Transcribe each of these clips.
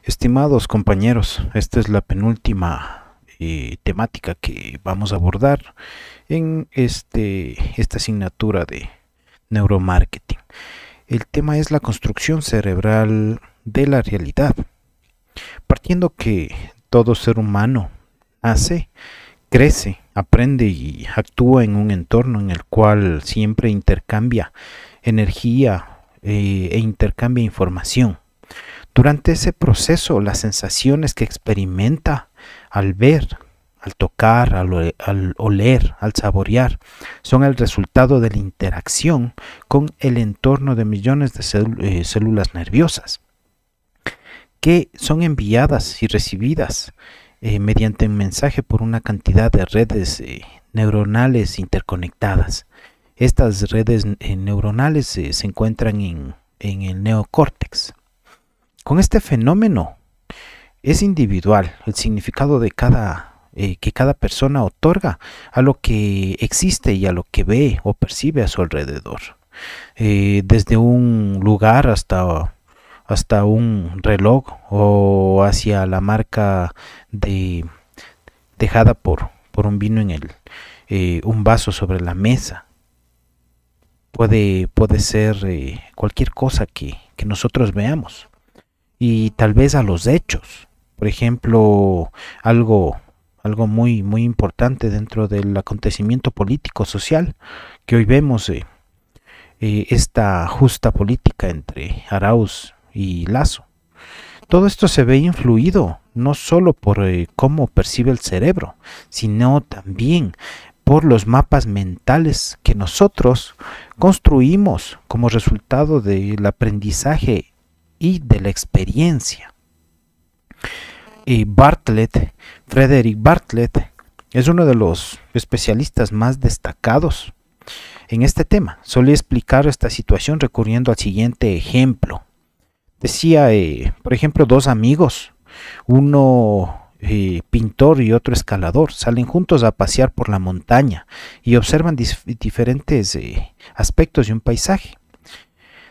Estimados compañeros, esta es la penúltima temática que vamos a abordar en esta asignatura de neuromarketing. El tema es la construcción cerebral de la realidad. Partiendo que todo ser humano nace, crece, aprende y actúa en un entorno en el cual siempre intercambia energía e intercambia información. Durante ese proceso, las sensaciones que experimenta al ver, al tocar, al oler, al saborear, son el resultado de la interacción con el entorno de millones de células nerviosas, que son enviadas y recibidas mediante un mensaje por una cantidad de redes neuronales interconectadas. Estas redes neuronales se encuentran en el neocórtex. Con este fenómeno es individual el significado de que cada persona otorga a lo que existe y a lo que ve o percibe a su alrededor. Desde un lugar hasta un reloj o hacia la marca dejada por un vino en un vaso sobre la mesa. Puede ser cualquier cosa que nosotros veamos. Y tal vez a los hechos. Por ejemplo, algo muy importante dentro del acontecimiento político social que hoy vemos, esta justa política entre Arauz y Lasso. Todo esto se ve influido no solo por cómo percibe el cerebro, sino también por los mapas mentales que nosotros construimos como resultado del aprendizaje y de la experiencia. Frederick Bartlett, es uno de los especialistas más destacados en este tema. Solía explicar esta situación recurriendo al siguiente ejemplo. Decía, por ejemplo, dos amigos, uno pintor y otro escalador, salen juntos a pasear por la montaña y observan diferentes aspectos de un paisaje.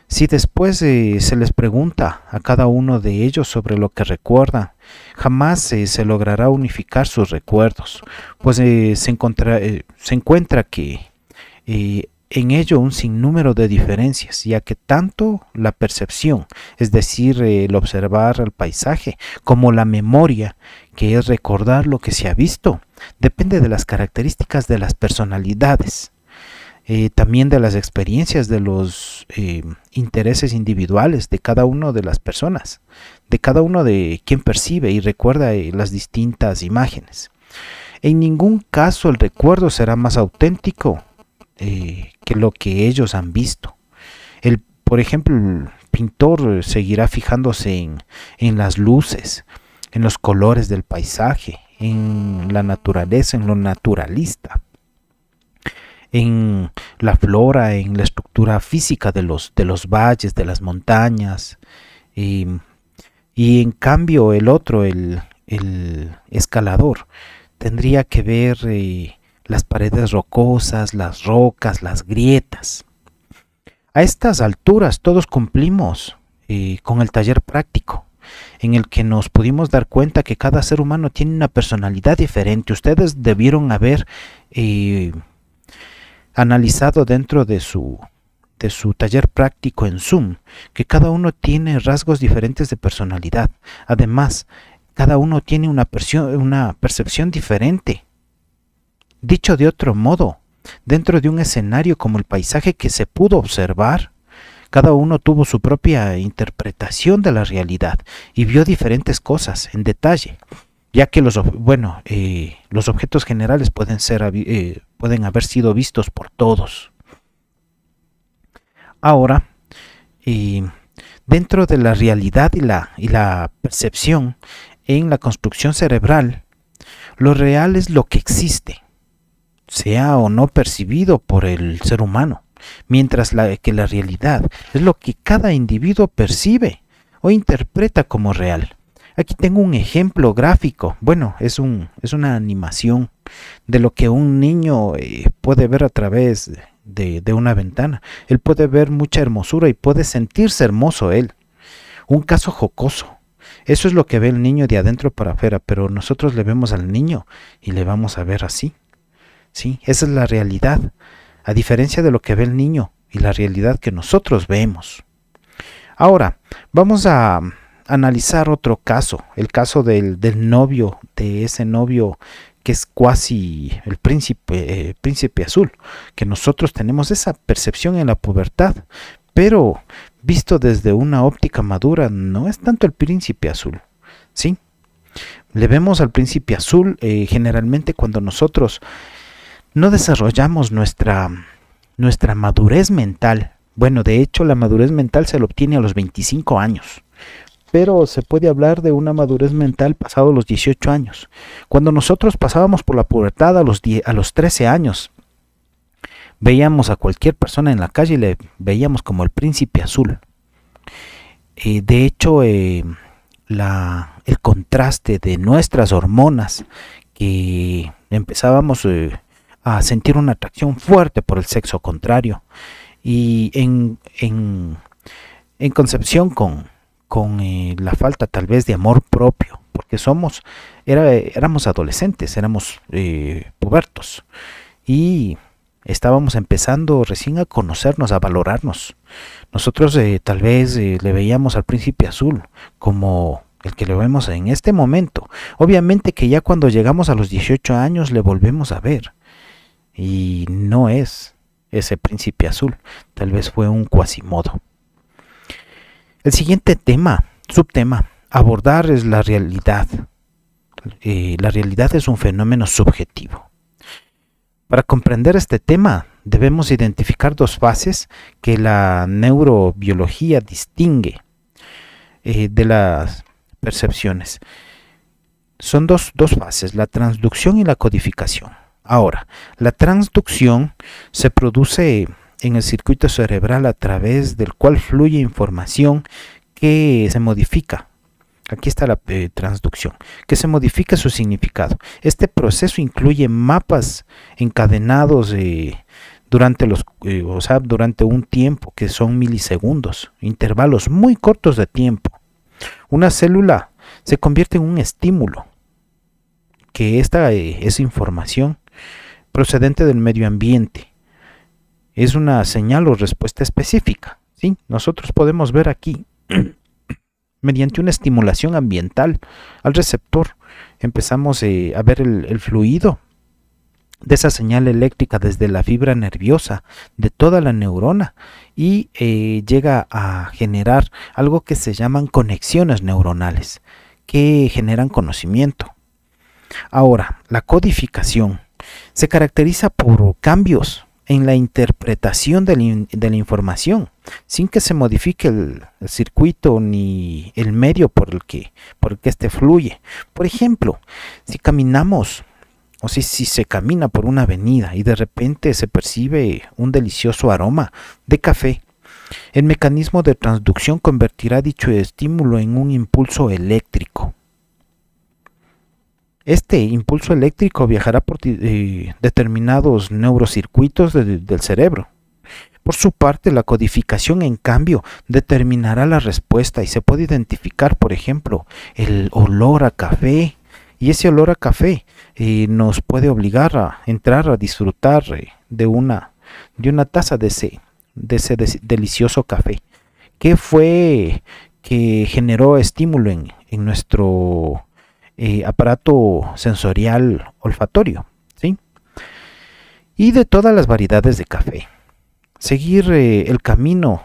Si después se les pregunta a cada uno de ellos sobre lo que recuerdan, jamás se logrará unificar sus recuerdos, pues se encuentra que en ello un sinnúmero de diferencias, ya que tanto la percepción, es decir, el observar el paisaje, como la memoria, que es recordar lo que se ha visto, depende de las características de las personalidades. También de las experiencias, de los intereses individuales de cada una de las personas, de cada uno de quien percibe y recuerda las distintas imágenes. En ningún caso el recuerdo será más auténtico que lo que ellos han visto. Por ejemplo, el pintor seguirá fijándose en las luces, en los colores del paisaje, en la naturaleza, en lo naturalista, en la flora, en la estructura física de los valles, de las montañas, y en cambio el otro, el escalador, tendría que ver las paredes rocosas, las rocas, las grietas. A estas alturas todos cumplimos con el taller práctico, en el que nos pudimos dar cuenta que cada ser humano tiene una personalidad diferente. Ustedes debieron haber analizado dentro de su taller práctico en Zoom, que cada uno tiene rasgos diferentes de personalidad. Además, cada uno tiene una percepción diferente. Dicho de otro modo, dentro de un escenario como el paisaje que se pudo observar, cada uno tuvo su propia interpretación de la realidad y vio diferentes cosas en detalle, ya que los objetos generales pueden haber sido vistos por todos. Ahora, dentro de la realidad y la percepción en la construcción cerebral, lo real es lo que existe, sea o no percibido por el ser humano, mientras que la realidad es lo que cada individuo percibe o interpreta como real. Aquí tengo un ejemplo gráfico. Bueno, es una animación de lo que un niño puede ver a través de una ventana. Él puede ver mucha hermosura y puede sentirse hermoso él. Un caso jocoso. Eso es lo que ve el niño de adentro para afuera, pero nosotros le vemos al niño y le vamos a ver así. Sí, esa es la realidad, a diferencia de lo que ve el niño y la realidad que nosotros vemos. Ahora, vamos a analizar otro caso, el caso del novio, de ese novio que es cuasi el príncipe azul, que nosotros tenemos esa percepción en la pubertad, pero visto desde una óptica madura, no es tanto el príncipe azul, ¿sí? Le vemos al príncipe azul generalmente cuando nosotros no desarrollamos nuestra madurez mental. Bueno, de hecho la madurez mental se la obtiene a los 25 años, pero se puede hablar de una madurez mental pasado los 18 años. Cuando nosotros pasábamos por la pubertad a los 13 años, veíamos a cualquier persona en la calle y le veíamos como el príncipe azul. De hecho, el contraste de nuestras hormonas, que empezábamos a sentir una atracción fuerte por el sexo contrario, y en concepción con la falta tal vez de amor propio, porque éramos adolescentes, éramos pubertos, y estábamos empezando recién a conocernos, a valorarnos. Nosotros tal vez le veíamos al príncipe azul como el que lo vemos en este momento. Obviamente que ya cuando llegamos a los 18 años le volvemos a ver, y no es ese príncipe azul, tal vez fue un cuasimodo. El siguiente subtema, abordar es la realidad. La realidad es un fenómeno subjetivo. Para comprender este tema, debemos identificar dos fases que la neurobiología distingue de las percepciones. Son dos fases, la transducción y la codificación. Ahora, la transducción se produce en el circuito cerebral a través del cual fluye información que se modifica. Aquí está la transducción, que se modifica su significado. Este proceso incluye mapas encadenados durante un tiempo que son milisegundos, intervalos muy cortos de tiempo. Una célula se convierte en un estímulo, que esta es información procedente del medio ambiente. Es una señal o respuesta específica, ¿sí? Nosotros podemos ver aquí, mediante una estimulación ambiental al receptor, empezamos a ver el fluido de esa señal eléctrica desde la fibra nerviosa de toda la neurona y llega a generar algo que se llaman conexiones neuronales, que generan conocimiento. Ahora, la codificación se caracteriza por cambios en la interpretación de la información, sin que se modifique el circuito ni el medio por el que éste fluye. Por ejemplo, si caminamos o si se camina por una avenida y de repente se percibe un delicioso aroma de café, el mecanismo de transducción convertirá dicho estímulo en un impulso eléctrico. Este impulso eléctrico viajará por determinados neurocircuitos del cerebro. Por su parte, la codificación, en cambio, determinará la respuesta y se puede identificar, por ejemplo, el olor a café. Y ese olor a café nos puede obligar a entrar a disfrutar de una taza de ese delicioso café. ¿Qué fue que generó estímulo en nuestro aparato sensorial olfatorio? ¿Sí? Y de todas las variedades de café. Seguir el camino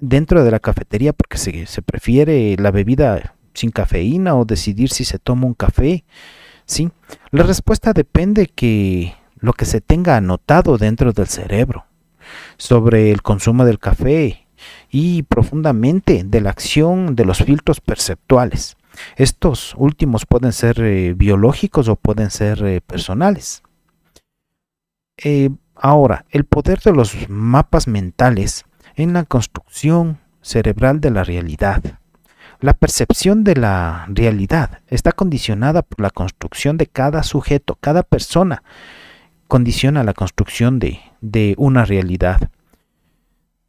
dentro de la cafetería porque se prefiere la bebida sin cafeína o decidir si se toma un café, ¿sí? La respuesta depende que lo que se tenga anotado dentro del cerebro sobre el consumo del café y profundamente de la acción de los filtros perceptuales. Estos últimos pueden ser biológicos o pueden ser personales. Ahora, el poder de los mapas mentales en la construcción cerebral de la realidad. La percepción de la realidad está condicionada por la construcción de cada sujeto, cada persona condiciona la construcción de una realidad.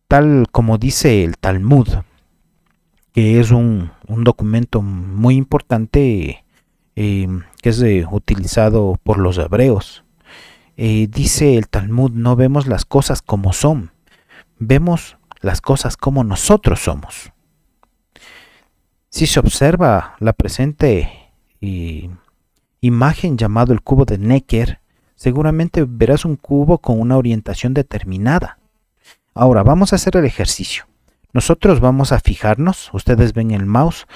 Tal como dice el Talmud, que es un documento muy importante que es utilizado por los hebreos. Dice el Talmud: no vemos las cosas como son, vemos las cosas como nosotros somos. Si se observa la presente imagen llamado el cubo de Necker, seguramente verás un cubo con una orientación determinada. Ahora vamos a hacer el ejercicio. Nosotros vamos a fijarnos, ustedes ven el mouse,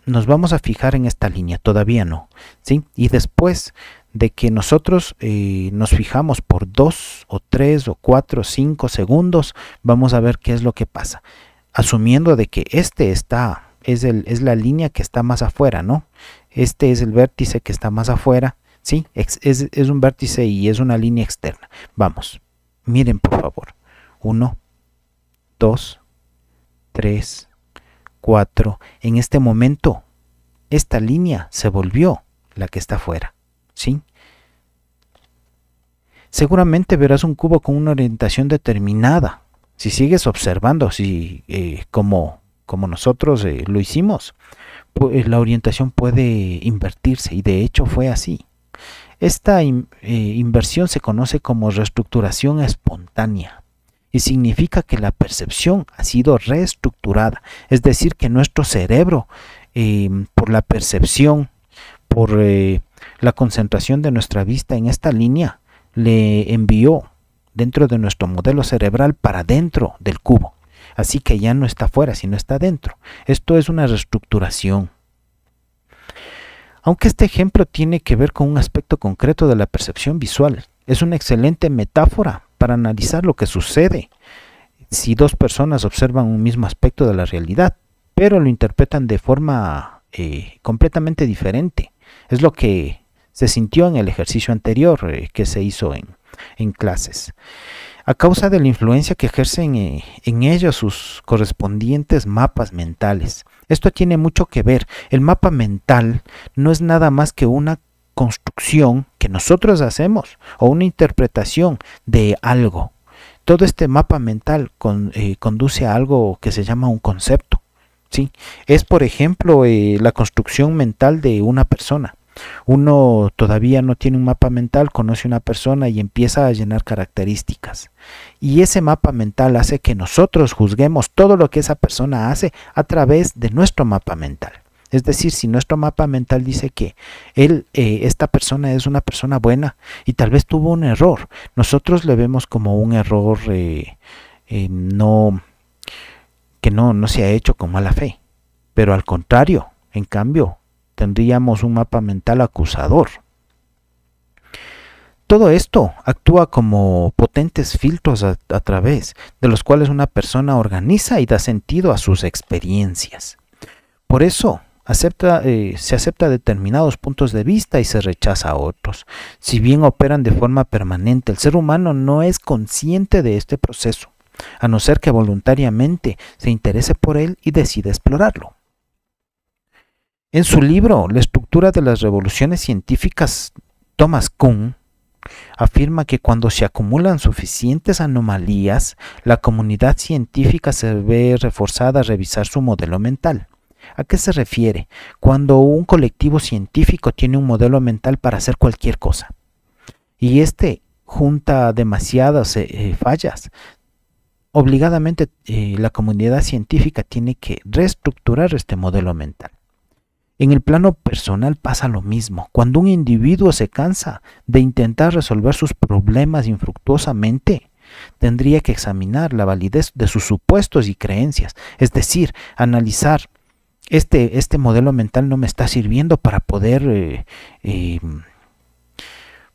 nos vamos a fijar en esta línea, todavía no, ¿sí? Y después de que nosotros nos fijamos por 2 o 3 o 4 o 5 segundos, vamos a ver qué es lo que pasa. Asumiendo de que es la línea que está más afuera, ¿no? Este es el vértice que está más afuera, ¿sí? Es un vértice y es una línea externa. Vamos, miren por favor. 1, 2, 3, 4. En este momento, esta línea se volvió la que está afuera, ¿sí? Seguramente verás un cubo con una orientación determinada. Si sigues observando, como nosotros lo hicimos, pues la orientación puede invertirse, y de hecho fue así. Esta inversión se conoce como reestructuración espontánea y significa que la percepción ha sido reestructurada, es decir, que nuestro cerebro, por la percepción, por la concentración de nuestra vista en esta línea, le envió dentro de nuestro modelo cerebral para dentro del cubo. Así que ya no está fuera, sino está dentro. Esto es una reestructuración. Aunque este ejemplo tiene que ver con un aspecto concreto de la percepción visual, es una excelente metáfora para analizar lo que sucede si dos personas observan un mismo aspecto de la realidad, pero lo interpretan de forma completamente diferente. Es lo que se sintió en el ejercicio anterior que se hizo en clases. A causa de la influencia que ejercen en ellos sus correspondientes mapas mentales. Esto tiene mucho que ver. El mapa mental no es nada más que una construcción que nosotros hacemos o una interpretación de algo. Todo este mapa mental conduce a algo que se llama un concepto, ¿sí? Es, por ejemplo, la construcción mental de una persona. Uno todavía no tiene un mapa mental, conoce a una persona y empieza a llenar características. Y ese mapa mental hace que nosotros juzguemos todo lo que esa persona hace a través de nuestro mapa mental. Es decir, si nuestro mapa mental dice que esta persona es una persona buena y tal vez tuvo un error, nosotros le vemos como un error que no se ha hecho con mala fe. Pero al contrario, en cambio, tendríamos un mapa mental acusador. Todo esto actúa como potentes filtros a través de los cuales una persona organiza y da sentido a sus experiencias. Por eso se acepta determinados puntos de vista y se rechaza a otros. Si bien operan de forma permanente, el ser humano no es consciente de este proceso, a no ser que voluntariamente se interese por él y decida explorarlo. En su libro La estructura de las revoluciones científicas, Thomas Kuhn afirma que cuando se acumulan suficientes anomalías, la comunidad científica se ve reforzada a revisar su modelo mental. ¿A qué se refiere? Cuando un colectivo científico tiene un modelo mental para hacer cualquier cosa y junta demasiadas fallas, obligadamente la comunidad científica tiene que reestructurar este modelo mental. En el plano personal pasa lo mismo. Cuando un individuo se cansa de intentar resolver sus problemas infructuosamente, tendría que examinar la validez de sus supuestos y creencias, es decir, analizar este modelo mental no me está sirviendo para poder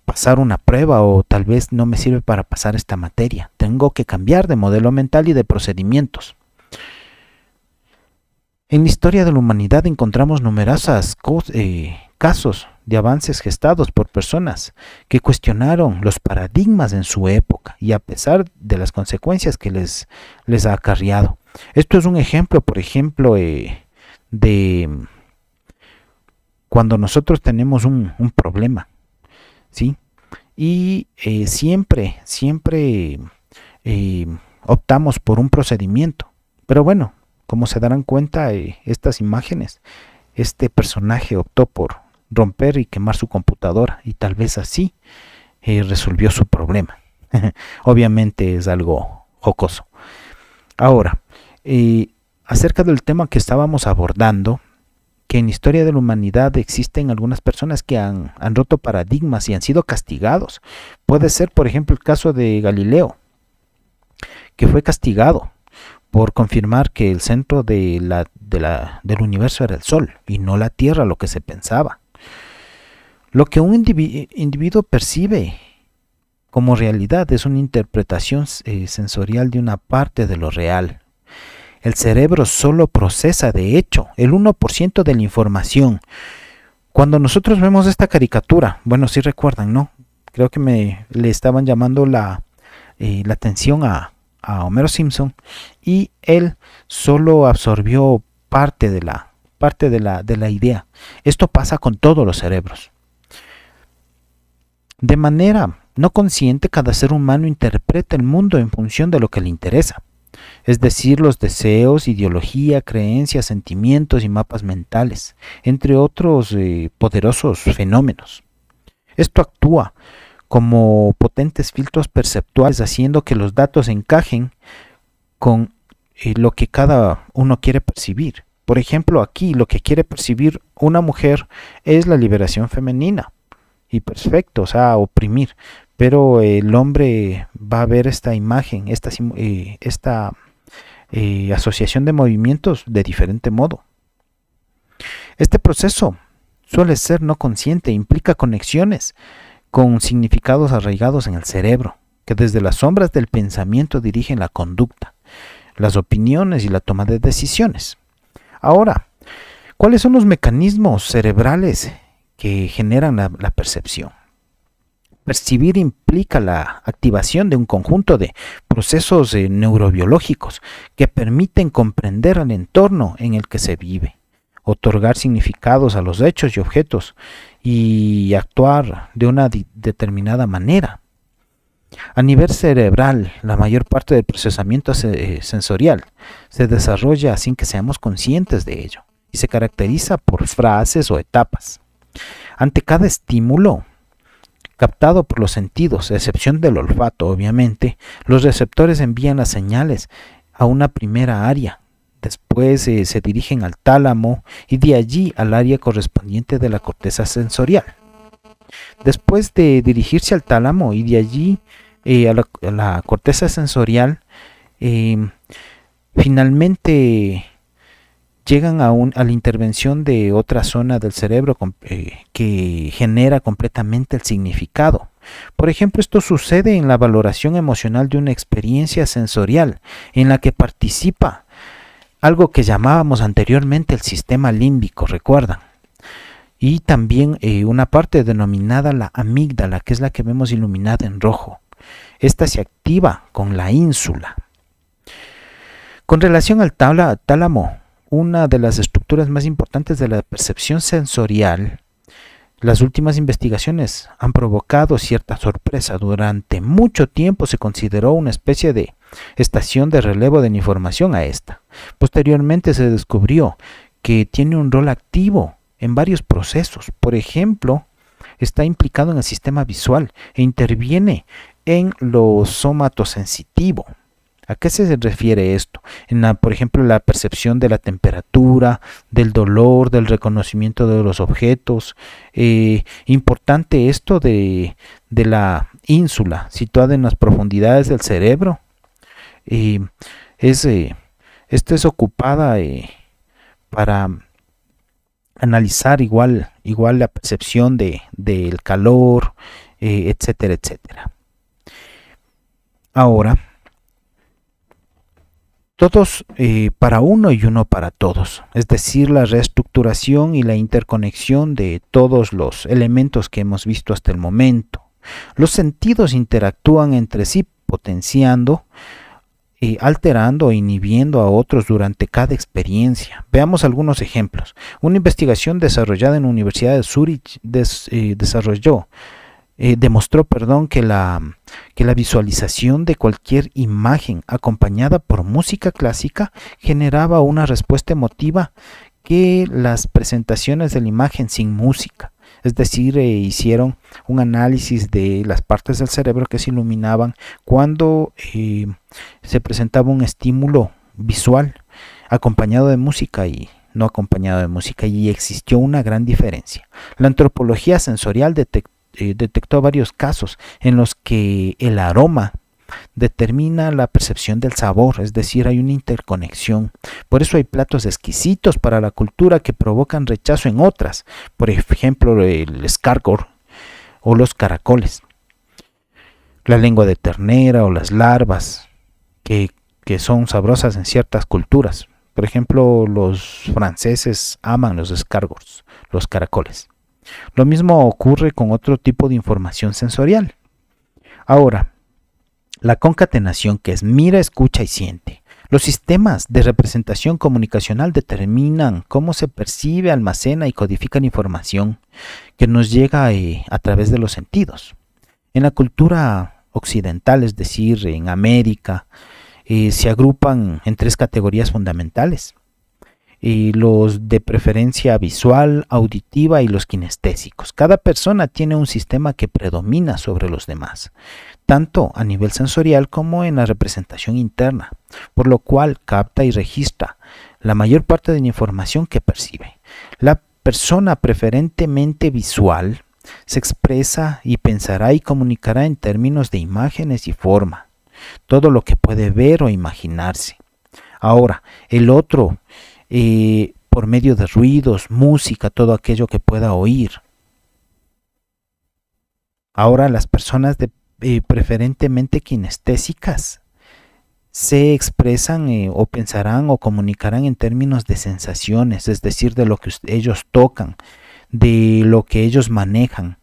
pasar una prueba, o tal vez no me sirve para pasar esta materia. Tengo que cambiar de modelo mental y de procedimientos. En la historia de la humanidad encontramos numerosos casos de avances gestados por personas que cuestionaron los paradigmas en su época y a pesar de las consecuencias que les ha acarreado. Esto es un ejemplo, por ejemplo, de cuando nosotros tenemos un problema, ¿sí? Y siempre optamos por un procedimiento, pero bueno, Como se darán cuenta, estas imágenes, este personaje optó por romper y quemar su computadora y tal vez así resolvió su problema. Obviamente es algo jocoso. Ahora, acerca del tema que estábamos abordando, que en historia de la humanidad existen algunas personas que han roto paradigmas y han sido castigados. Puede ser, por ejemplo, el caso de Galileo, que fue castigado por confirmar que el centro del universo era el Sol y no la Tierra, lo que se pensaba. Lo que un individuo percibe como realidad es una interpretación sensorial de una parte de lo real. El cerebro solo procesa, de hecho, el 1% de la información. Cuando nosotros vemos esta caricatura, bueno, si recuerdan, ¿no? Creo que le estaban llamando la atención a Homero Simpson, y él solo absorbió parte de la idea. Esto pasa con todos los cerebros. De manera no consciente, cada ser humano interpreta el mundo en función de lo que le interesa, es decir, los deseos, ideología, creencias, sentimientos y mapas mentales, entre otros poderosos fenómenos. Esto actúa como potentes filtros perceptuales, haciendo que los datos encajen con lo que cada uno quiere percibir. Por ejemplo, aquí lo que quiere percibir una mujer es la liberación femenina, y perfecto, o sea, oprimir, pero el hombre va a ver esta imagen, esta asociación de movimientos de diferente modo. Este proceso suele ser no consciente, implica conexiones con significados arraigados en el cerebro, que desde las sombras del pensamiento dirigen la conducta, las opiniones y la toma de decisiones. Ahora, ¿cuáles son los mecanismos cerebrales que generan la percepción? Percibir implica la activación de un conjunto de procesos neurobiológicos que permiten comprender el entorno en el que se vive, otorgar significados a los hechos y objetos y actuar de una determinada manera. A nivel cerebral, la mayor parte del procesamiento sensorial se desarrolla sin que seamos conscientes de ello y se caracteriza por fases o etapas. Ante cada estímulo captado por los sentidos, a excepción del olfato, obviamente, los receptores envían las señales a una primera área. Después se dirigen al tálamo y de allí al área correspondiente de la corteza sensorial. Después de dirigirse al tálamo y de allí a la corteza sensorial, finalmente llegan a la intervención de otra zona del cerebro que genera completamente el significado. Por ejemplo, esto sucede en la valoración emocional de una experiencia sensorial en la que participa algo que llamábamos anteriormente el sistema límbico, ¿recuerdan? Y también una parte denominada la amígdala, que es la que vemos iluminada en rojo. Esta se activa con la ínsula. Con relación al tálamo, una de las estructuras más importantes de la percepción sensorial, las últimas investigaciones han provocado cierta sorpresa. Durante mucho tiempo se consideró una especie de estación de relevo de la información a esta. Posteriormente se descubrió que tiene un rol activo en varios procesos. Por ejemplo, está implicado en el sistema visual e interviene en lo somatosensitivo. ¿A qué se refiere esto? Por ejemplo, la percepción de la temperatura, del dolor, del reconocimiento de los objetos. Importante esto de la ínsula, situada en las profundidades del cerebro. Esta es ocupada para analizar igual la percepción del calor, etcétera, etcétera. Ahora, todos para uno y uno para todos, es decir, la reestructuración y la interconexión de todos los elementos que hemos visto hasta el momento. Los sentidos interactúan entre sí, potenciando, alterando o inhibiendo a otros durante cada experiencia. Veamos algunos ejemplos. Una investigación desarrollada en la Universidad de Zúrich desarrolló demostró, perdón, que la visualización de cualquier imagen acompañada por música clásica generaba una respuesta emotiva que las presentaciones de la imagen sin música. Es decir, hicieron un análisis de las partes del cerebro que se iluminaban cuando se presentaba un estímulo visual acompañado de música y no acompañado de música, y existió una gran diferencia. La antropología sensorial detectó varios casos en los que el aroma determina la percepción del sabor, es decir, hay una interconexión. Por eso hay platos exquisitos para la cultura que provocan rechazo en otras, por ejemplo el escargot o los caracoles, la lengua de ternera o las larvas que son sabrosas en ciertas culturas. Por ejemplo, los franceses aman los escargots, los caracoles. Lo mismo ocurre con otro tipo de información sensorial. Ahora, la concatenación, que es mira, escucha y siente. Los sistemas de representación comunicacional determinan cómo se percibe, almacena y codifica la información que nos llega a través de los sentidos. En la cultura occidental, es decir, en América, se agrupan en 3 categorías fundamentales. Los de preferencia visual, auditiva y los kinestésicos. Cada persona tiene un sistema que predomina sobre los demás, tanto a nivel sensorial como en la representación interna, por lo cual capta y registra la mayor parte de la información que percibe. La persona preferentemente visual se expresa y pensará y comunicará en términos de imágenes y forma, todo lo que puede ver o imaginarse. Ahora, el otro, por medio de ruidos, música, todo aquello que pueda oír. Ahora, las personas preferentemente kinestésicas se expresan o pensarán o comunicarán en términos de sensaciones, es decir, de lo que ellos tocan, de lo que ellos manejan,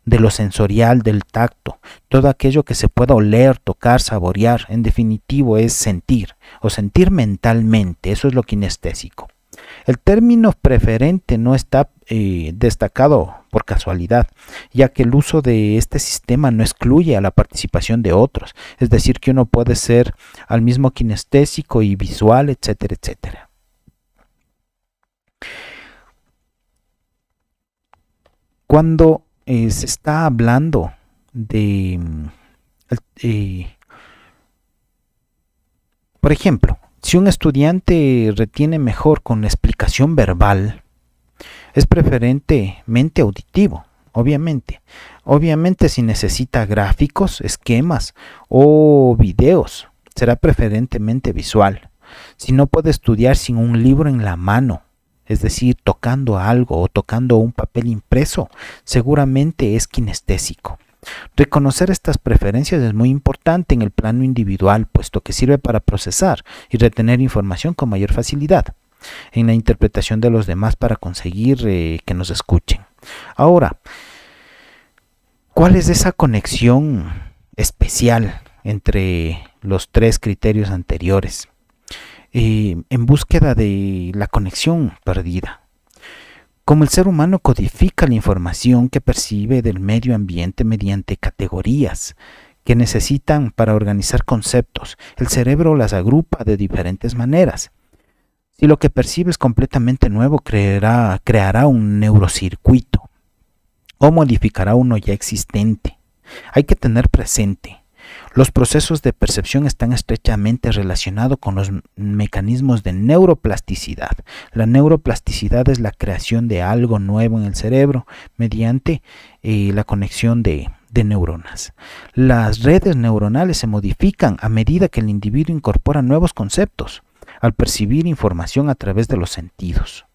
de lo sensorial, del tacto, todo aquello que se pueda oler, tocar, saborear. En definitivo es sentir o sentir mentalmente, eso es lo kinestésico. El término preferente no está destacado por casualidad, ya que el uso de este sistema no excluye a la participación de otros, es decir, que uno puede ser al mismo kinestésico y visual, etcétera, etcétera. Cuando se está hablando de, por ejemplo, si un estudiante retiene mejor con la explicación verbal, es preferentemente auditivo, obviamente. Obviamente si necesita gráficos, esquemas o videos, será preferentemente visual. Si no puede estudiar sin un libro en la mano, es decir, tocando algo o tocando un papel impreso, seguramente es kinestésico. Reconocer estas preferencias es muy importante en el plano individual, puesto que sirve para procesar y retener información con mayor facilidad en la interpretación de los demás para conseguir que nos escuchen. Ahora, ¿cuál es esa conexión especial entre los 3 criterios anteriores? En búsqueda de la conexión perdida. Como el ser humano codifica la información que percibe del medio ambiente mediante categorías que necesitan para organizar conceptos, el cerebro las agrupa de diferentes maneras. Si lo que percibe es completamente nuevo, creará un neurocircuito o modificará uno ya existente. Hay que tener presente, los procesos de percepción están estrechamente relacionados con los mecanismos de neuroplasticidad. La neuroplasticidad es la creación de algo nuevo en el cerebro mediante la conexión de neuronas. Las redes neuronales se modifican a medida que el individuo incorpora nuevos conceptos al percibir información a través de los sentidos.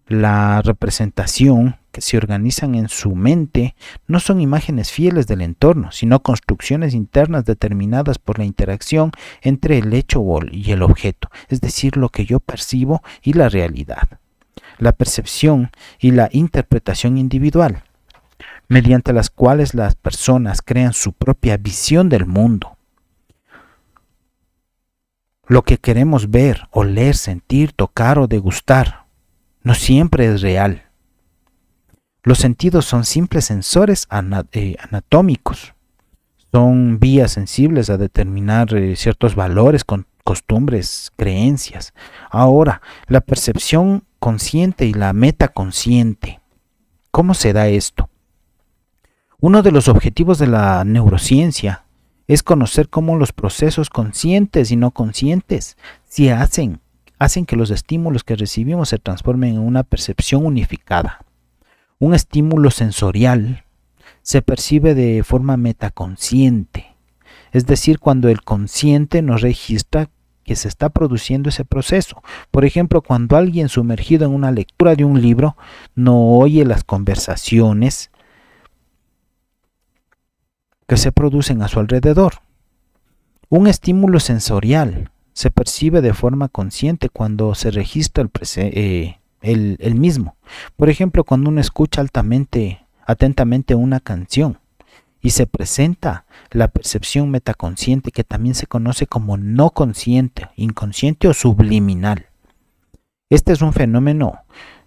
La representación que se organizan en su mente no son imágenes fieles del entorno, sino construcciones internas determinadas por la interacción entre el hecho y el objeto, es decir, lo que yo percibo y la realidad. La percepción y la interpretación individual, mediante las cuales las personas crean su propia visión del mundo. Lo que queremos ver, oler, sentir, tocar o degustar no siempre es real. Los sentidos son simples sensores anatómicos. Son vías sensibles a determinar ciertos valores, costumbres, creencias. Ahora, la percepción consciente y la metaconsciente. ¿Cómo se da esto? Uno de los objetivos de la neurociencia es conocer cómo los procesos conscientes y no conscientes hacen que los estímulos que recibimos se transformen en una percepción unificada. Un estímulo sensorial se percibe de forma metaconsciente, es decir, cuando el consciente nos registra que se está produciendo ese proceso. Por ejemplo, cuando alguien sumergido en una lectura de un libro no oye las conversaciones que se producen a su alrededor. Un estímulo sensorial se percibe de forma consciente cuando se registra el mismo. Por ejemplo, cuando uno escucha atentamente una canción y se presenta la percepción metaconsciente, que también se conoce como no consciente, inconsciente o subliminal. Este es un fenómeno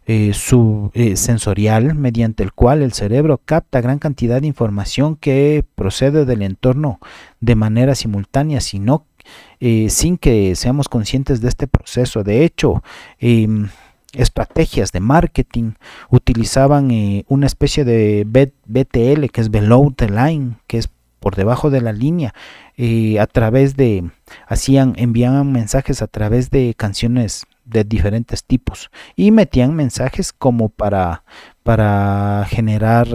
sensorial mediante el cual el cerebro capta gran cantidad de información que procede del entorno de manera simultánea, sin que seamos conscientes de este proceso. De hecho, estrategias de marketing utilizaban una especie de BTL, que es below the line, que es por debajo de la línea, enviaban mensajes a través de canciones de diferentes tipos y metían mensajes como para generar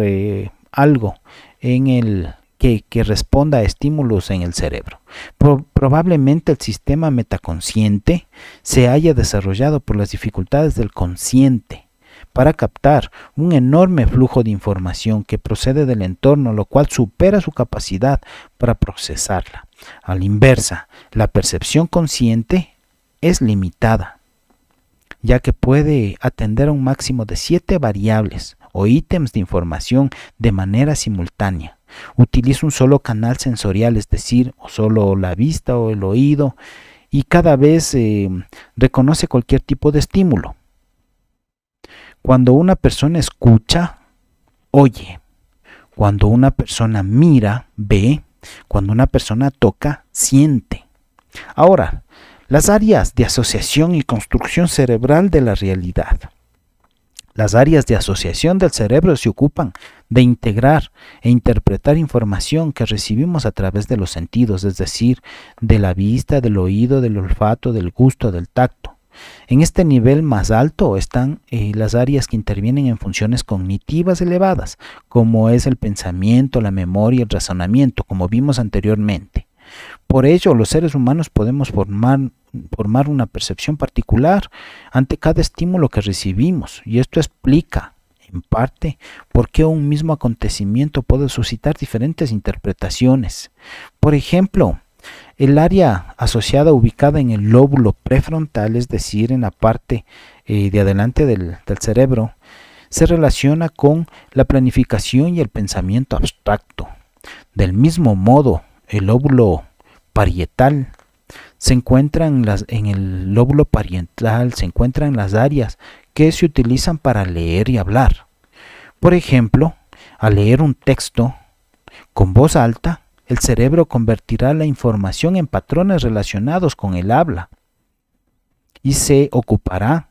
algo que responda a estímulos en el cerebro. Probablemente el sistema metaconsciente se haya desarrollado por las dificultades del consciente para captar un enorme flujo de información que procede del entorno, lo cual supera su capacidad para procesarla. A la inversa, la percepción consciente es limitada, ya que puede atender a un máximo de 7 variables o ítems de información de manera simultánea. Utiliza un solo canal sensorial, es decir, o solo la vista o el oído, y cada vez reconoce cualquier tipo de estímulo. Cuando una persona escucha, oye. Cuando una persona mira, ve. Cuando una persona toca, siente. Ahora, las áreas de asociación y construcción cerebral de la realidad. Las áreas de asociación del cerebro se ocupan de integrar e interpretar información que recibimos a través de los sentidos, es decir, de la vista, del oído, del olfato, del gusto, del tacto. En este nivel más alto están las áreas que intervienen en funciones cognitivas elevadas, como es el pensamiento, la memoria y el razonamiento, como vimos anteriormente. Por ello, los seres humanos podemos formar una percepción particular ante cada estímulo que recibimos, y esto explica, en parte, por qué un mismo acontecimiento puede suscitar diferentes interpretaciones. Por ejemplo, el área asociada ubicada en el lóbulo prefrontal, es decir, en la parte de adelante del cerebro, se relaciona con la planificación y el pensamiento abstracto. Del mismo modo, el lóbulo parietal se encuentran en el lóbulo parietal se encuentran las áreas que se utilizan para leer y hablar. Por ejemplo, al leer un texto con voz alta, el cerebro convertirá la información en patrones relacionados con el habla y se ocupará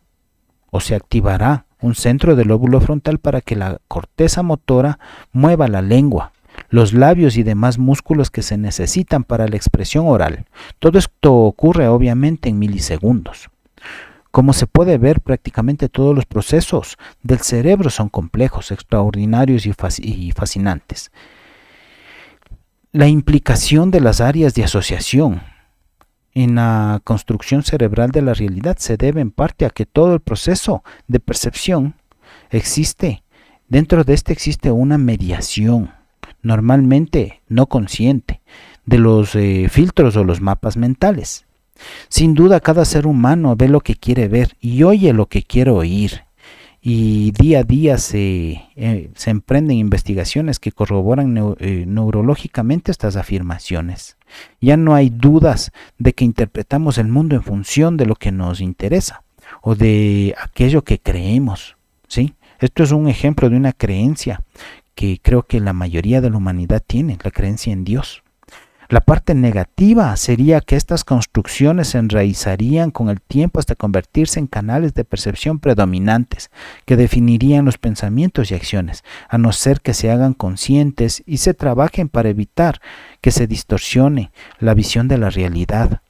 o se activará un centro del lóbulo frontal para que la corteza motora mueva la lengua, los labios y demás músculos que se necesitan para la expresión oral. Todo esto ocurre obviamente en milisegundos. Como se puede ver, prácticamente todos los procesos del cerebro son complejos, extraordinarios y fascinantes. La implicación de las áreas de asociación en la construcción cerebral de la realidad se debe en parte a que todo el proceso de percepción dentro de este existe una mediación, normalmente no consciente, de los filtros o los mapas mentales. Sin duda, cada ser humano ve lo que quiere ver y oye lo que quiere oír. Y día a día se emprenden investigaciones que corroboran neurológicamente estas afirmaciones. Ya no hay dudas de que interpretamos el mundo en función de lo que nos interesa o de aquello que creemos. ¿sí? Esto es un ejemplo de una creencia que creo que la mayoría de la humanidad tiene, la creencia en Dios. La parte negativa sería que estas construcciones se enraizarían con el tiempo hasta convertirse en canales de percepción predominantes que definirían los pensamientos y acciones, a no ser que se hagan conscientes y se trabajen para evitar que se distorsione la visión de la realidad.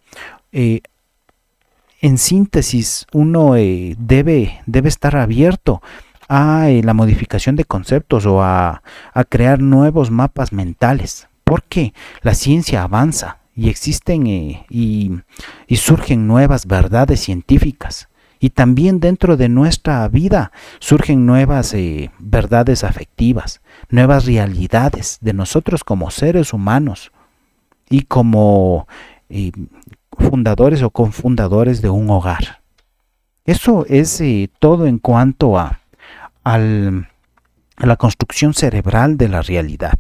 En síntesis, uno debe estar abierto a la modificación de conceptos o a crear nuevos mapas mentales, porque la ciencia avanza y existen y surgen nuevas verdades científicas. Y también dentro de nuestra vida surgen nuevas verdades afectivas, nuevas realidades de nosotros como seres humanos y como fundadores o cofundadores de un hogar. Eso es todo en cuanto a la construcción cerebral de la realidad.